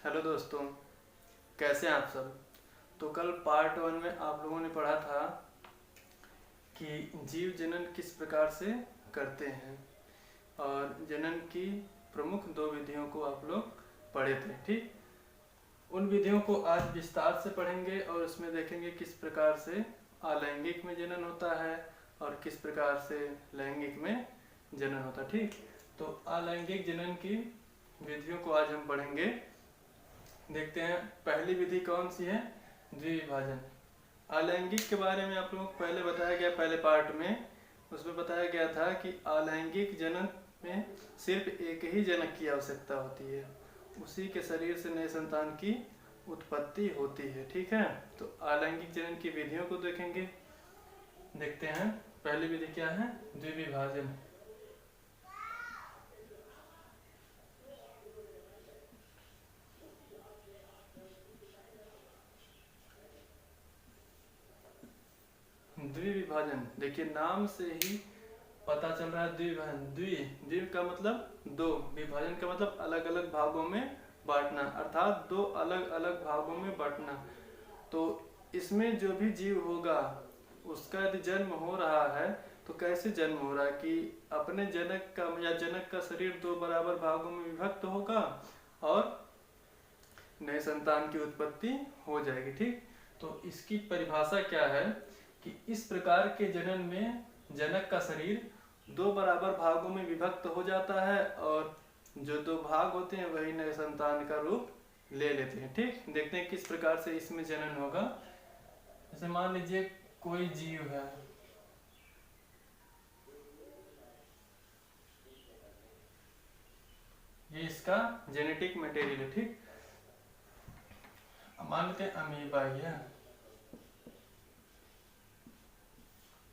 Hello दोस्तों, कैसे हैं आप सब। तो कल पार्ट 1 में आप लोगों ने पढ़ा था कि जीव जनन किस प्रकार से करते हैं और जनन की प्रमुख दो विधियों को आप लोग पढ़े थे। ठीक, उन विधियों को आज विस्तार से पढ़ेंगे और उसमें देखेंगे किस प्रकार से अलैंगिक में जनन होता है और किस प्रकार से लैंगिक में जनन होता है। ठीक, तो अलैंगिक जनन की विधियों को आज हम पढ़ेंगे। देखते हैं पहली विधि कौन सी है, द्विविभाजन। अलैंगिक के बारे में आप लोगों को पहले बताया गया, पहले पार्ट में उसमें बताया गया था कि अलैंगिक जनन में सिर्फ एक ही जनक की आवश्यकता होती है, उसी के शरीर से नए संतान की उत्पत्ति होती है। ठीक है, तो अलैंगिक जनन की विधियों को देखेंगे। देखते हैं पहली विधि क्या है, द्विविभाजन। द्विविभाजन, देखिए नाम से ही पता चल रहा है द्विविभाजन। द्विव का मतलब दो, विभाजन का मतलब अलग अलग भागों में बांटना, अर्थात दो अलग अलग भागों में बांटना। तो इसमें जो भी जीव होगा उसका यदि जन्म हो रहा है तो कैसे जन्म हो रहा है कि अपने जनक का या जनक का शरीर दो बराबर भागों में विभक्त होगा और नए संतान की उत्पत्ति हो जाएगी। ठीक, तो इसकी परिभाषा क्या है कि इस प्रकार के जनन में जनक का शरीर दो बराबर भागों में विभक्त हो जाता है और जो दो भाग होते हैं वही नए संतान का रूप ले लेते हैं। ठीक, देखते हैं किस प्रकार से इसमें जनन होगा। जैसे मान लीजिए कोई जीव है, ये इसका जेनेटिक मटेरियल है। ठीक, मान लेते हैं अमीबा, ये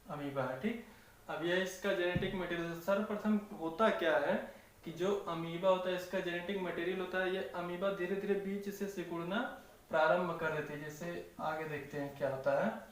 अमीबा है। ठीक, अब यह इसका जेनेटिक मटेरियल, सर्वप्रथम होता क्या है कि जो अमीबा होता है इसका जेनेटिक मटेरियल होता है, ये अमीबा धीरे धीरे बीच से सिकुड़ना प्रारंभ कर देते हैं। जैसे आगे देखते हैं क्या होता है।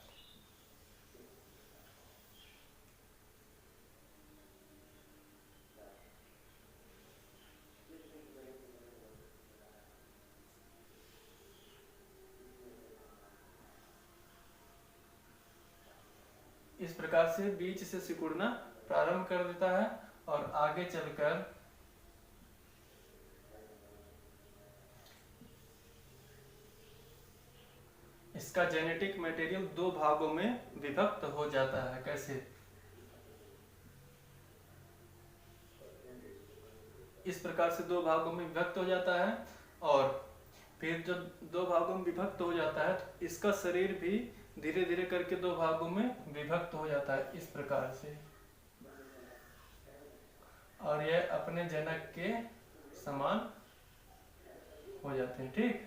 इस प्रकार से बीच से सिकुड़ना प्रारंभ कर देता है और आगे चलकर इसका जेनेटिक मटेरियल दो भागों में विभक्त हो जाता है। कैसे, इस प्रकार से दो भागों में विभक्त हो जाता है और फिर जब दो भागों में विभक्त हो जाता है तो इसका शरीर भी धीरे धीरे करके दो भागों में विभक्त हो जाता है इस प्रकार से, और यह अपने जनक के समान हो जाते हैं। ठीक,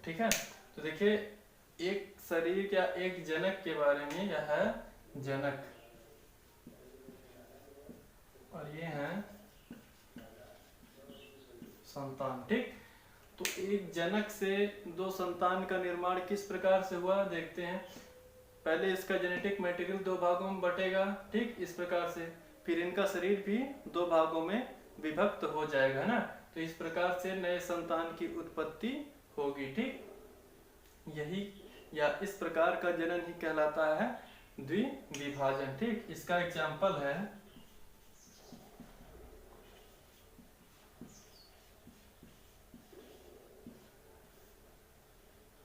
ठीक है, तो देखिए एक शरीर या एक जनक के बारे में, यह है जनक और ये है संतान। ठीक, तो एक जनक से दो संतान का निर्माण किस प्रकार से हुआ देखते हैं। पहले इसका जेनेटिक मटेरियल दो भागों में बटेगा, ठीक इस प्रकार से, फिर इनका शरीर भी दो भागों में विभक्त हो जाएगा, है ना। तो इस प्रकार से नए संतान की उत्पत्ति होगी। ठीक, यही या इस प्रकार का जनन ही कहलाता है द्विविभाजन। ठीक, इसका एग्जाम्पल है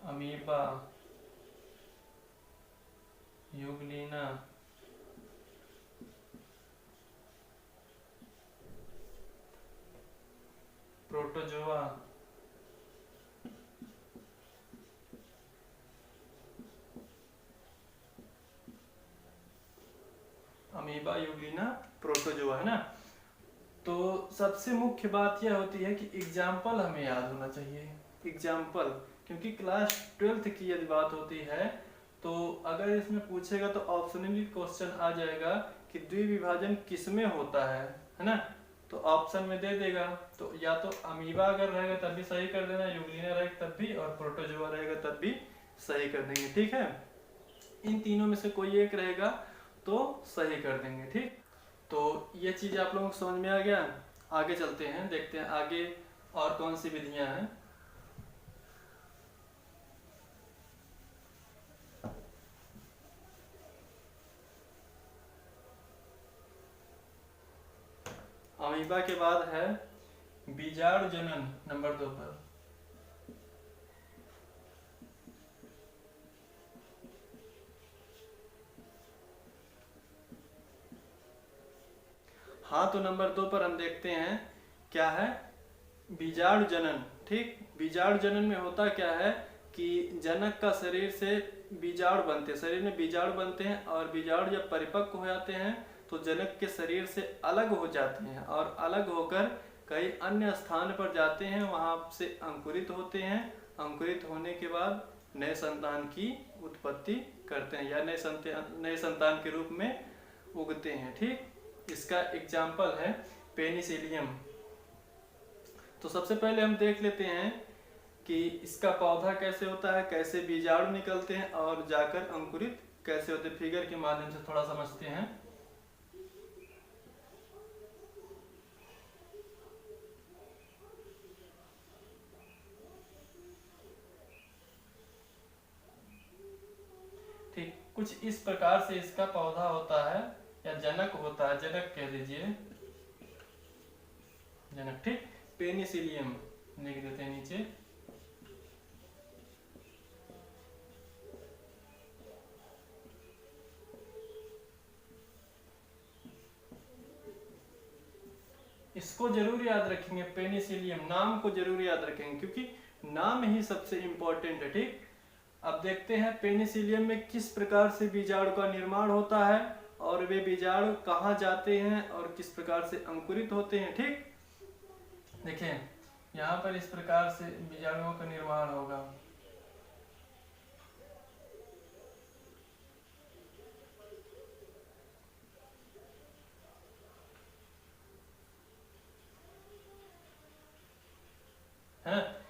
amoeba, Euglena, protozoa, amoeba, Euglena, protozoa, है ना। तो सबसे मुख्य बात यह होती है कि एग्जाम्पल हमें याद होना चाहिए। एग्जाम्पल, क्योंकि क्लास 12th की यदि बात होती है तो अगर इसमें पूछेगा तो ऑप्शनली क्वेश्चन आ जाएगा कि द्विविभाजन किसमें होता है ना। तो ऑप्शन में दे देगा। तो या तो अमीबा अगर रहेगा तब भी सही कर देना, यूग्लिना रहेगा तब भी, और प्रोटोजोआ रहेगा तब भी सही कर देंगे। ठीक है, इन तीनों में से कोई एक रहेगा तो सही कर देंगे। ठीक, तो ये चीज आप लोगों को समझ में आ गया। आगे चलते हैं, देखते हैं आगे और कौन सी विधियां हैं। अमीबा के बाद है बीजाणु जनन नंबर 2 पर। हाँ, तो नंबर 2 पर हम देखते हैं क्या है, बीजाणु जनन। ठीक, बीजाणु जनन में होता क्या है कि जनक का शरीर से बीजाणु बनते हैं, शरीर में बीजाणु बनते हैं, और बीजाणु जब परिपक्व हो जाते हैं तो जनक के शरीर से अलग हो जाते हैं, और अलग होकर कई अन्य स्थान पर जाते हैं, वहां से अंकुरित होते हैं। अंकुरित होने के बाद नए संतान की उत्पत्ति करते हैं, या नए संतान के रूप में उगते हैं। ठीक, इसका एग्जाम्पल है पेनिसिलियम। तो सबसे पहले हम देख लेते हैं कि इसका पौधा कैसे होता है, कैसे बीजाणु निकलते हैं और जाकर अंकुरित कैसे होते हैं। फिगर के माध्यम से थोड़ा समझते हैं। ठीक, कुछ इस प्रकार से इसका पौधा होता है, या जनक होता है, जनक कह दीजिए, जनक। ठीक, पेनिसिलियम लिख देते हैं नीचे। इसको जरूर याद रखेंगे, पेनिसिलियम नाम को जरूर याद रखेंगे, क्योंकि नाम ही सबसे इंपॉर्टेंट है। ठीक, अब देखते हैं पेनिसिलियम में किस प्रकार से बीजाणु का निर्माण होता है, और वे बीजाणु कहाँ जाते हैं और किस प्रकार से अंकुरित होते हैं। ठीक, देखें यहाँ पर इस प्रकार से बीजाणुओं का निर्माण होगा। है,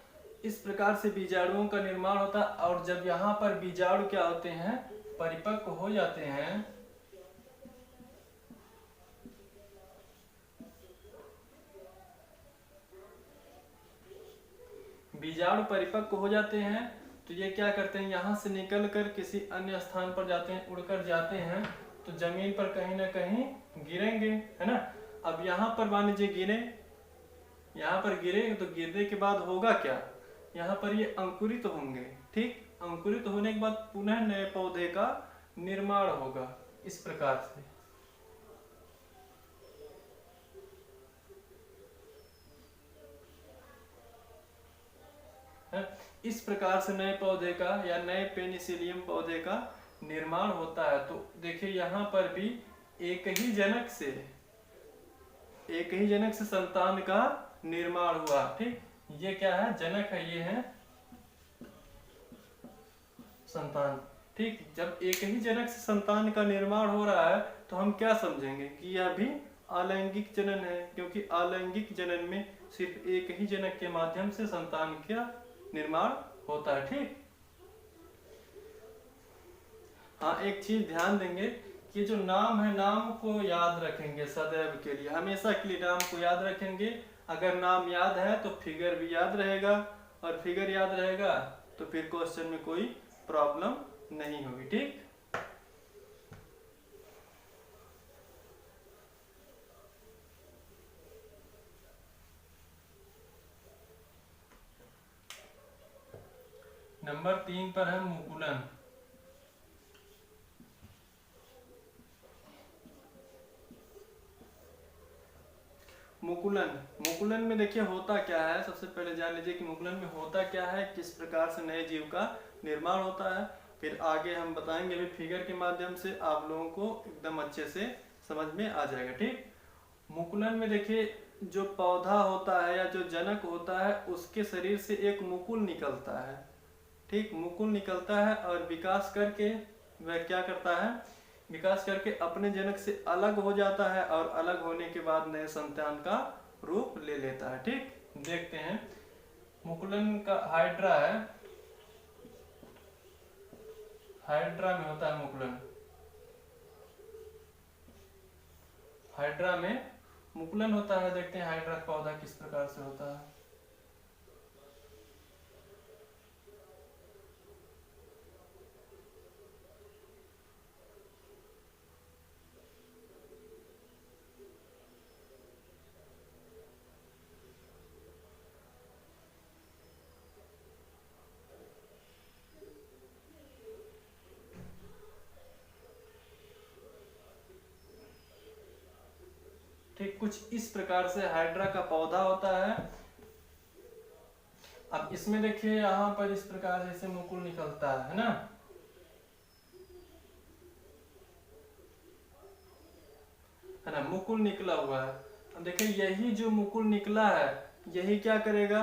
इस प्रकार से बीजाणुओं का निर्माण होता है, और जब यहाँ पर बीजाणु क्या होते हैं, परिपक्व हो जाते हैं, बीजाणु परिपक्व हो जाते हैं, तो ये क्या करते हैं, यहाँ से निकल कर किसी अन्य स्थान पर जाते हैं, उड़कर जाते हैं, तो जमीन पर कहीं ना कहीं गिरेंगे, है ना। अब यहाँ पर मान लीजिए गिरे, यहाँ पर गिरे, तो गिरने के बाद होगा क्या, यहाँ पर ये अंकुरित होंगे। ठीक, अंकुरित होने के बाद पुनः नए पौधे का निर्माण होगा इस प्रकार से। इस प्रकार से नए पौधे का या नए पेनिसिलियम पौधे का निर्माण होता है। तो देखिए यहाँ पर भी एक ही जनक से संतान का निर्माण हुआ। ठीक, ये क्या है, जनक है, ये है संतान। ठीक, जब एक ही जनक से संतान का निर्माण हो रहा है तो हम क्या समझेंगे कि यह भी अलैंगिक जनन है, क्योंकि अलैंगिक जनन में सिर्फ एक ही जनक के माध्यम से संतान का निर्माण होता है। ठीक, हाँ, एक चीज ध्यान देंगे कि जो नाम है, नाम को याद रखेंगे सदैव के लिए, हमेशा के लिए नाम को याद रखेंगे। अगर नाम याद है तो फिगर भी याद रहेगा, और फिगर याद रहेगा तो फिर क्वेश्चन में कोई प्रॉब्लम नहीं होगी। ठीक, नंबर 3 पर है मुकुलन। मुकुलन में देखिए होता क्या है, सबसे पहले जान लीजिए कि मुकुलन में होता क्या है, किस प्रकार से नए जीव का निर्माण होता है। फिर आगे हम बताएंगे, भी फिगर के माध्यम से आप लोगों को एकदम अच्छे से समझ में आ जाएगा। ठीक, मुकुलन में देखिए जो पौधा होता है या जो जनक होता है, उसके शरीर से एक मुकुल निकलता है। ठीक, मुकुल निकलता है और विकास करके वह क्या करता है विकास करके अपने जनक से अलग हो जाता है और अलग होने के बाद नए संतान का रूप ले लेता है। ठीक, देखते हैं। मुकुलन का हाइड्रा है, हाइड्रा में होता है मुकुलन। हाइड्रा में मुकुलन होता है। देखते हैं हाइड्रा का पौधा किस प्रकार से होता है। ठीक, कुछ इस प्रकार से हाइड्रा का पौधा होता है। अब इसमें देखिए यहाँ पर इस प्रकार से मुकुल निकलता है ना। है ना, मुकुल निकला हुआ है। अब देखिए यही जो मुकुल निकला है यही क्या करेगा,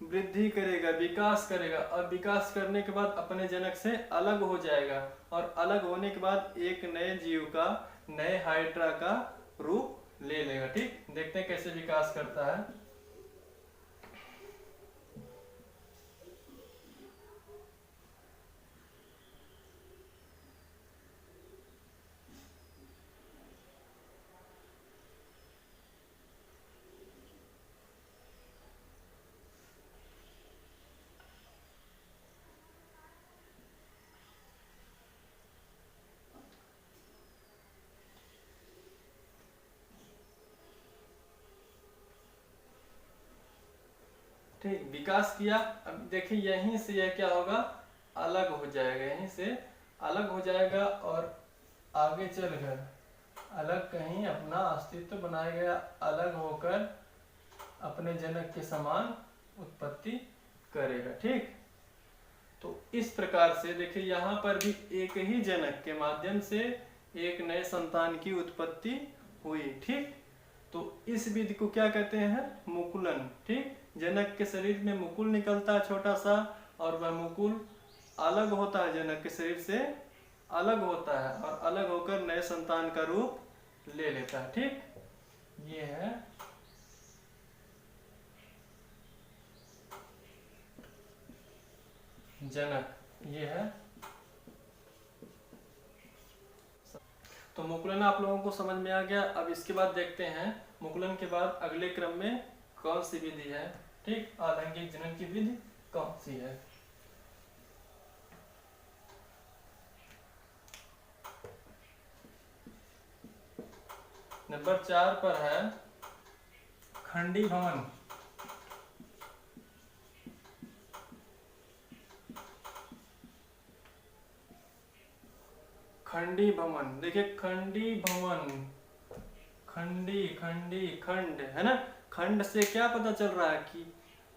वृद्धि करेगा, विकास करेगा, और विकास करने के बाद अपने जनक से अलग हो जाएगा, और अलग होने के बाद एक नए जीव का, नए हाइड्रा का रूप ले लेगा। ठीक, देखते हैं कैसे विकास करता है। ठीक, विकास किया। अब देखिए यहीं से यह क्या होगा, अलग हो जाएगा, यहीं से अलग हो जाएगा और आगे चलकर अलग कहीं अपना अस्तित्व बनाएगा, अलग होकर अपने जनक के समान उत्पत्ति करेगा। ठीक, तो इस प्रकार से देखिए यहाँ पर भी एक ही जनक के माध्यम से एक नए संतान की उत्पत्ति हुई। ठीक, तो इस विधि को क्या कहते हैं, मुकुलन। ठीक, जनक के शरीर में मुकुल निकलता है छोटा सा, और वह मुकुल अलग होता है, जनक के शरीर से अलग होता है और अलग होकर नए संतान का रूप ले लेता है। ठीक, ये है जनक, ये है। तो मुकुलन आप लोगों को समझ में आ गया। अब इसके बाद देखते हैं मुकुलन के बाद अगले क्रम में कौन सी विधि है। ठीक, आलैंगिक जनन की विधि कौन सी है। नंबर 4 पर है खंडी भवन। खंडी भवन, देखिए खंडी भवन, खंडी खंडी खंड है ना। खंड से क्या पता चल रहा है कि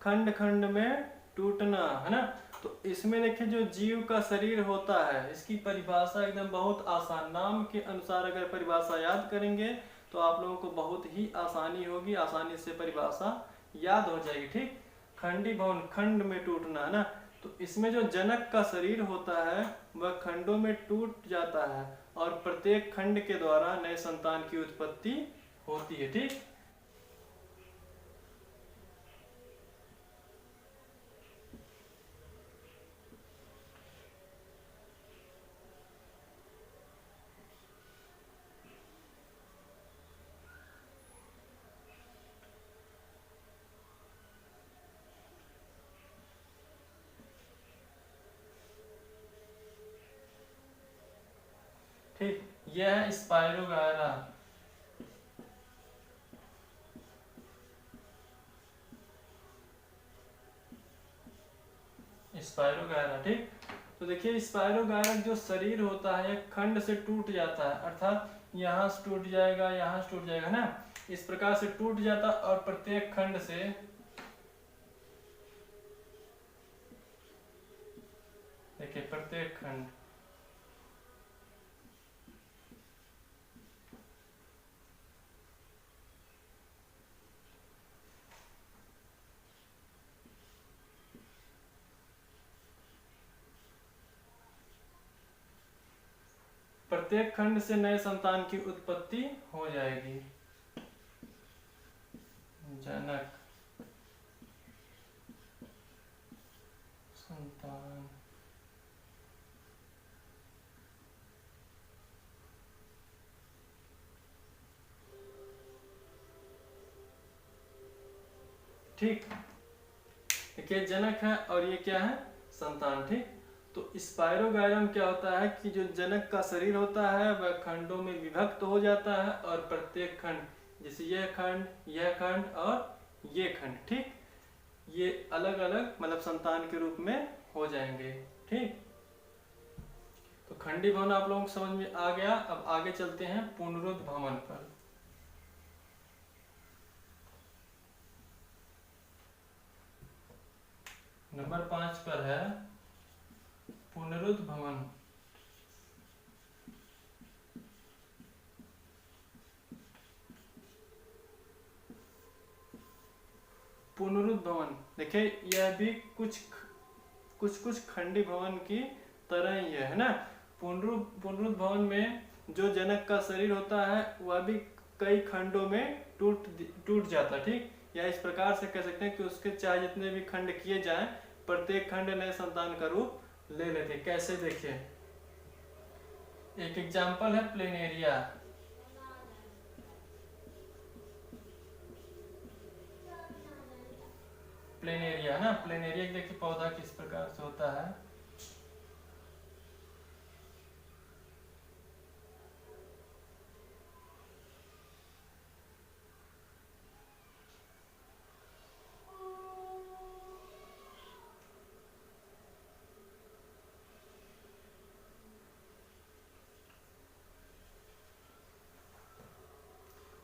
खंड खंड में टूटना, है ना। तो इसमें देखिए जो जीव का शरीर होता है इसकी परिभाषा एकदम बहुत आसान, नाम के अनुसार अगर परिभाषा याद करेंगे तो आप लोगों को बहुत ही आसानी होगी, आसानी से परिभाषा याद हो जाएगी। ठीक, खंडी भवन, खंड में टूटना, है ना। तो इसमें जो जनक का शरीर होता है वह खंडों में टूट जाता है और प्रत्येक खंड के द्वारा नए संतान की उत्पत्ति होती है। ठीक, ठीक, यह है स्पाइरोगायरा। स्पाइरोगायरा, ठीक। तो देखिए स्पाइरोगायरा जो शरीर होता है खंड से टूट जाता है, अर्थात यहाँ से टूट जाएगा, यहाँ से टूट जाएगा ना, इस प्रकार से टूट जाता और प्रत्येक खंड से देखिए प्रत्येक खंड प्रत्येक खंड से नए संतान की उत्पत्ति हो जाएगी। जनक संतान। ठीक, देखिए जनक है और ये क्या है, संतान। ठीक, तो स्पाइरोगाइलम क्या होता है कि जो जनक का शरीर होता है वह खंडों में विभक्त हो जाता है, और प्रत्येक खंड, जैसे यह खंड और ये खंड, ठीक, ये अलग अलग मतलब संतान के रूप में हो जाएंगे। ठीक, तो खंडी भवन आप लोगों को समझ में आ गया। अब आगे चलते हैं पुनरुद्ध भवन पर। नंबर 5 पर है पुनरुद्ध भवन। पुनरुद्ध भवन, देखिए यह भी कुछ खंडी भवन की तरह ही है ना। पुनरुद्ध भवन में जो जनक का शरीर होता है वह भी कई खंडों में टूट जाता। ठीक, या इस प्रकार से कह सकते हैं कि उसके चाहे जितने भी खंड किए जाएं, प्रत्येक खंड नए संतान का रूप ले लेते। कैसे, देखिए एक एग्जाम्पल है प्लेनेरिया। प्लेनेरिया ना, प्लेनेरिया देखिए पौधा किस प्रकार से होता है।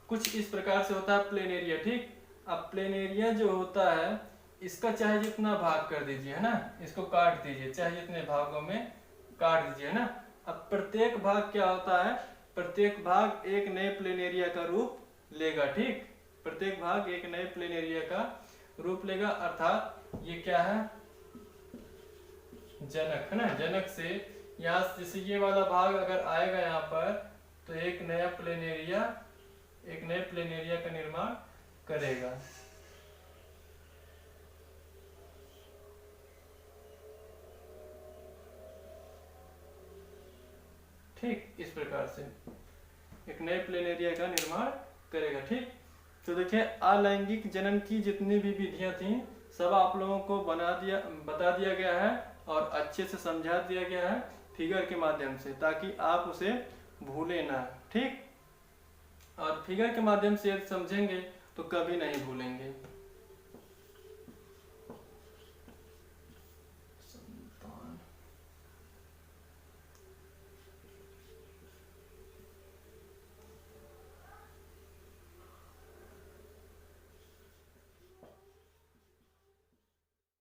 कुछ इस प्रकार से होता है प्लेनेरिया। ठीक, अब प्लेनेरिया जो होता है इसका चाहे जितना भाग कर दीजिए, है ना, इसको काट दीजिए, चाहे जितने भागों में काट दीजिए, है ना। अब प्रत्येक भाग क्या होता है, प्रत्येक भाग एक नए प्लेनेरिया का रूप लेगा। ठीक, प्रत्येक भाग एक नए प्लेनेरिया का रूप लेगा, अर्थात ये क्या है, जनक, है ना। जनक से यहाँ जैसे ये वाला भाग अगर आएगा यहाँ पर, तो एक नए प्लेनेरिया का निर्माण करेगा। ठीक, इस प्रकार से एक नए प्लेनेरिया का निर्माण करेगा। ठीक, तो देखिए अलैंगिक जनन की जितनी भी विधियां थी सब आप लोगों को बता दिया गया है और अच्छे से समझा दिया गया है फिगर के माध्यम से, ताकि आप उसे भूले ना। ठीक, और फिगर के माध्यम से समझेंगे तो कभी नहीं भूलेंगे।